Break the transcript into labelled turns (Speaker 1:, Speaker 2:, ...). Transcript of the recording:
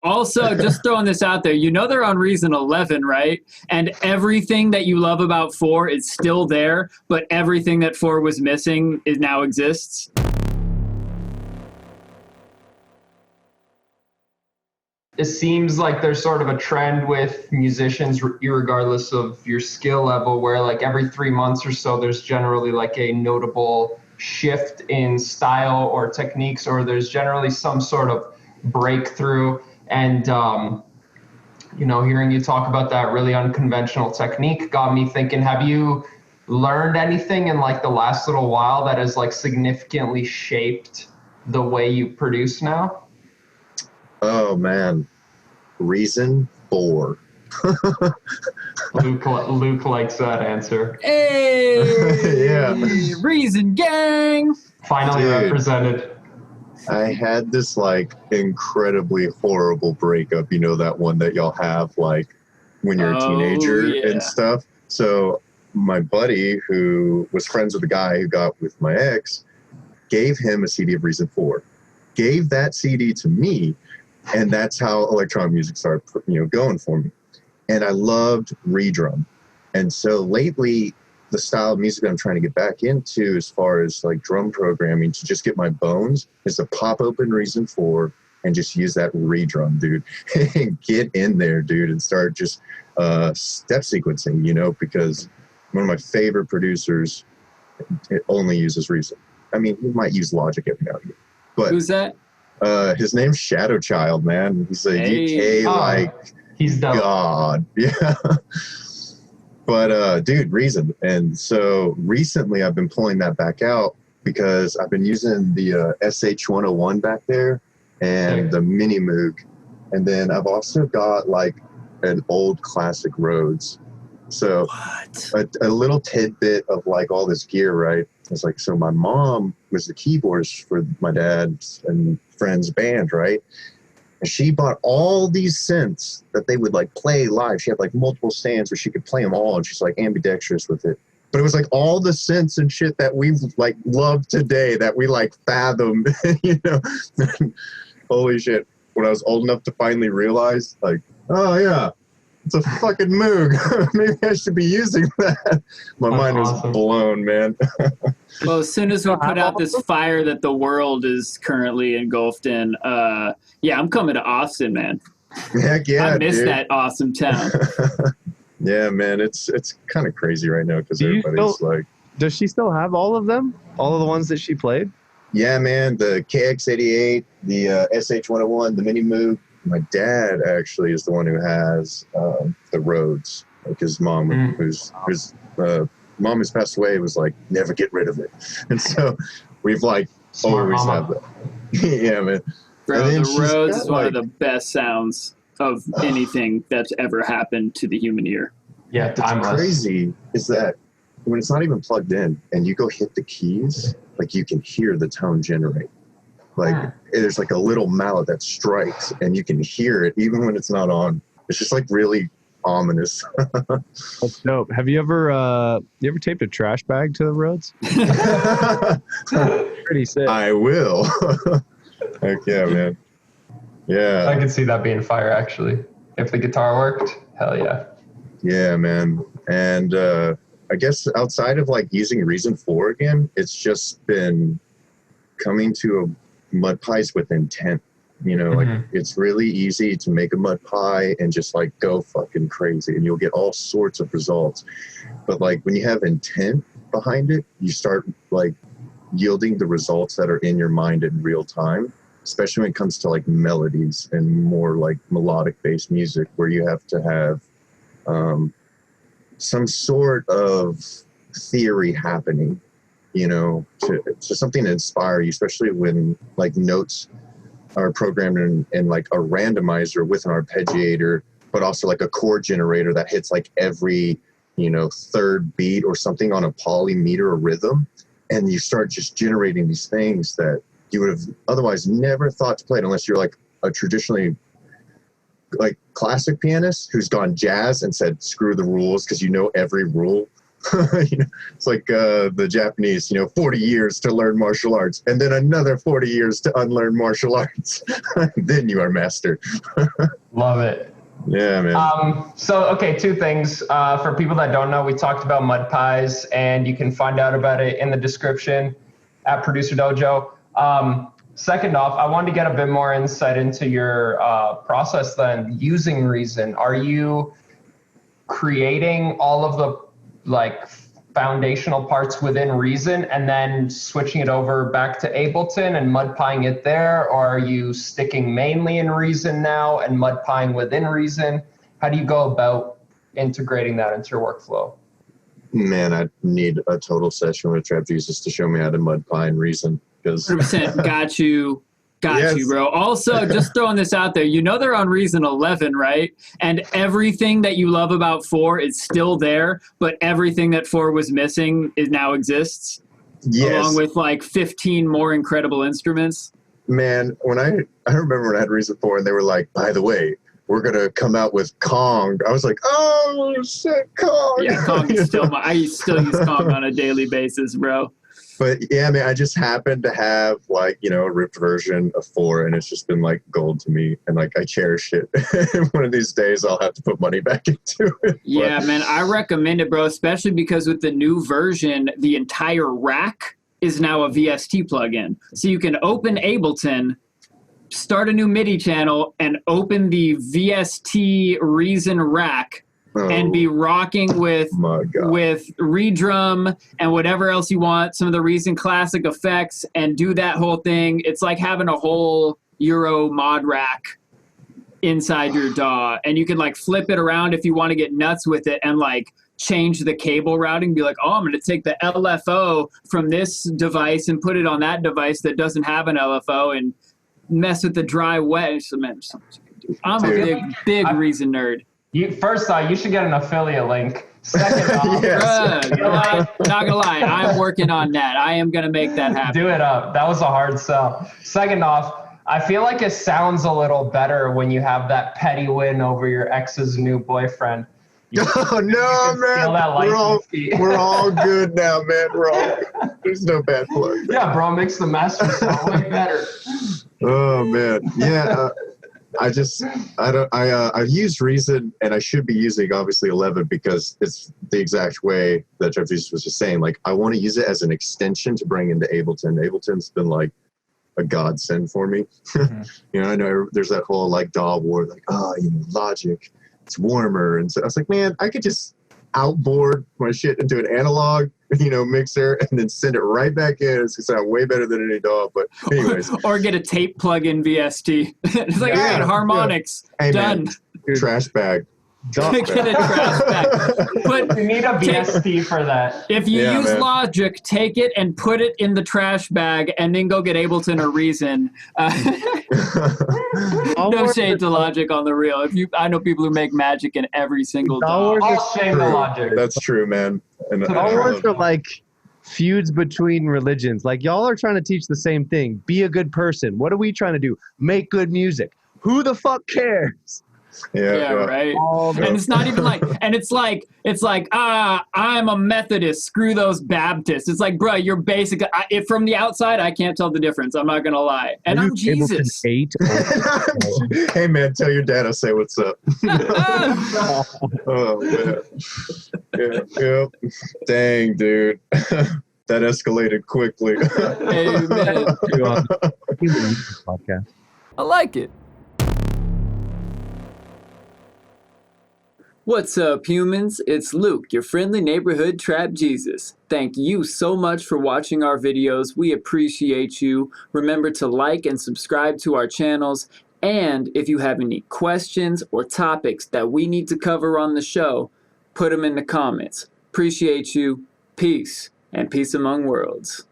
Speaker 1: Also, just throwing this out there, you know they're on Reason 11, right? And everything that you love about 4 is still there, but everything that 4 was missing is now exists.
Speaker 2: It seems like there's sort of a trend with musicians, regardless of your skill level, where like every 3 months or so, there's generally like a notable shift in style or techniques, or there's generally some sort of breakthrough. And, hearing you talk about that really unconventional technique got me thinking, have you learned anything in like the last little while that has like significantly shaped the way you produce now?
Speaker 3: Oh man, Reason 4.
Speaker 2: Luke likes that answer.
Speaker 1: Hey,
Speaker 3: yeah,
Speaker 1: Reason gang.
Speaker 2: Finally represented.
Speaker 3: I had this like incredibly horrible breakup, that one that y'all have like when you're a teenager and stuff. So my buddy, who was friends with the guy who got with my ex, gave him a CD of Reason 4, gave that CD to me, and that's how electronic music started, going for me. And I loved redrum. And so lately, the style of music that I'm trying to get back into as far as like drum programming to just get my bones is to pop open Reason 4 and just use that redrum, dude. And get in there, dude, and start just step sequencing, because one of my favorite producers, it only uses Reason. I mean, he might use Logic every now and again. But
Speaker 1: who's that?
Speaker 3: His name's Shadowchild, man. He's a UK
Speaker 2: he's dope.
Speaker 3: God. Yeah. But dude, Reason. And so recently I've been pulling that back out because I've been using the SH-101 back there and the Mini Moog. And then I've also got like an old classic Rhodes. So a little tidbit of like all this gear, right? It's like, so my mom was the keyboardist for my dad's and friend's band, right? And she bought all these synths that they would like play live. She had like multiple stands where she could play them all, and she's like ambidextrous with it. But it was like all the synths and shit that we like love today that we like fathomed, Holy shit. When I was old enough to finally realize, like, oh yeah, it's a fucking Moog. Maybe I should be using that. My mind was blown, man.
Speaker 1: Well, as soon as we put out this fire that the world is currently engulfed in, I'm coming to Austin, man.
Speaker 3: Heck yeah,
Speaker 1: I miss
Speaker 3: dude.
Speaker 1: that awesome town.
Speaker 3: Yeah, man, it's kind of crazy right now because everybody's like...
Speaker 4: Does she still have all of them? All of the ones that she played?
Speaker 3: Yeah, man, the KX88, the SH-101, the Mini Moog. My dad actually is the one who has the Rhodes. Like his mom, whose mom who's passed away, was like, never get rid of it. And so we've like always had that. Yeah, man.
Speaker 1: Bro, the Rhodes is one of the best sounds of anything that's ever happened to the human ear.
Speaker 2: Yeah,
Speaker 3: what's crazy is that when it's not even plugged in and you go hit the keys, like you can hear the tone generate. Like there's like a little mallet that strikes and you can hear it even when it's not on. It's just like really ominous.
Speaker 4: That's dope. Have you ever taped a trash bag to the Rhodes? Pretty sick.
Speaker 3: I will. Heck yeah, man. Yeah.
Speaker 2: I could see that being fire, actually. If the guitar worked, hell yeah.
Speaker 3: Yeah, man. And I guess outside of like using Reason 4 again, it's just been coming to a mud pies with intent. Like it's really easy to make a mud pie and just like go fucking crazy and you'll get all sorts of results. But like when you have intent behind it, you start like yielding the results that are in your mind in real time, especially when it comes to like melodies and more like melodic based music where you have to have some sort of theory happening, to something to inspire you, especially when like notes are programmed in like a randomizer with an arpeggiator, but also like a chord generator that hits like every, third beat or something on a polymeter or rhythm. And you start just generating these things that you would have otherwise never thought to play unless you're like a traditionally like classic pianist who's gone jazz and said, screw the rules because every rule. It's like the Japanese, 40 years to learn martial arts, and then another 40 years to unlearn martial arts. Then you are master.
Speaker 2: Love it.
Speaker 3: Yeah, man.
Speaker 2: Okay, two things. For people that don't know, we talked about mud pies, and you can find out about it in the description at Producer Dojo. Second off, I wanted to get a bit more insight into your process then, using Reason. Are you creating all of the foundational parts within Reason and then switching it over back to Ableton and mud pieing it there? Or are you sticking mainly in Reason now and mud pieing within Reason? How do you go about integrating that into your workflow?
Speaker 3: Man, I need a total session with Trap Jesus to show me how to mud pie in Reason.
Speaker 1: 100% got you. Got you, bro. Also, just throwing this out there, they're on Reason 11, right? And everything that you love about 4 is still there, but everything that 4 was missing now exists. Yes. Along with 15 more incredible instruments.
Speaker 3: Man, I remember when I had Reason 4 and they were like, by the way, we're going to come out with Kong. I was like, oh, shit, Kong.
Speaker 1: Yeah, Kong is I still use Kong on a daily basis, bro.
Speaker 3: But yeah, man, I just happened to have a ripped version of 4, and it's just been gold to me, and I cherish it. One of these days, I'll have to put money back into it.
Speaker 1: Yeah, man, I recommend it, bro, especially because with the new version, the entire rack is now a VST plugin. So you can open Ableton, start a new MIDI channel, and open the VST Reason rack. And be rocking with redrum and whatever else you want, some of the Reason classic effects, and do that whole thing. It's like having a whole Euro mod rack inside your DAW, and you can flip it around if you want to get nuts with it and change the cable routing. Be like, oh, I'm going to take the LFO from this device and put it on that device that doesn't have an LFO and mess with the dry wet. I'm a big Reason nerd.
Speaker 2: First off, you should get an affiliate link. Second off,
Speaker 1: not gonna lie, I'm working on that. I am gonna make that happen.
Speaker 2: Do it up. That was a hard sell. Second off, I feel like it sounds a little better when you have that petty win over your ex's new boyfriend.
Speaker 3: Oh no, man! We're all good now, man. There's no bad blood.
Speaker 2: Yeah, bro, makes the master sound way better.
Speaker 3: Oh man, yeah. I've used Reason, and I should be using obviously 11 because it's the exact way that Jeff Jesus was just saying. I want to use it as an extension to bring into Ableton. Ableton's been a godsend for me. Mm-hmm. I know there's that whole DAW war, Logic, it's warmer, and so I was like, man, I could just outboard my shit into an analog mixer and then send it right back in. It's gonna sound way better than any DAW. But anyways,
Speaker 1: or get a tape plug-in VST. It's all right, harmonics done.
Speaker 3: Man, trash bag.
Speaker 1: Get a trash bag. But
Speaker 2: you need a VST for that.
Speaker 1: If you use Logic, take it and put it in the trash bag, and then go get Ableton or Reason. No shade to Logic on the real. I know people who make magic in every single DAW.
Speaker 2: All shame to Logic.
Speaker 3: That's true, man. And
Speaker 4: all words are feuds between religions. Y'all are trying to teach the same thing. Be a good person. What are we trying to do? Make good music. Who the fuck cares?
Speaker 3: Yeah,
Speaker 1: right. And it's not even I'm a Methodist. Screw those Baptists. It's bro, you're basically. If from the outside, I can't tell the difference. I'm not gonna lie. And I'm Jesus.
Speaker 3: Hey man, tell your dad I say what's up. Oh man. Yeah. Dang, dude. That escalated quickly.
Speaker 1: Amen. I like it. What's up, humans? It's Luke, your friendly neighborhood Trap Jesus. Thank you so much for watching our videos. We appreciate you. Remember to like and subscribe to our channels. And if you have any questions or topics that we need to cover on the show, put them in the comments. Appreciate you. Peace and peace among worlds.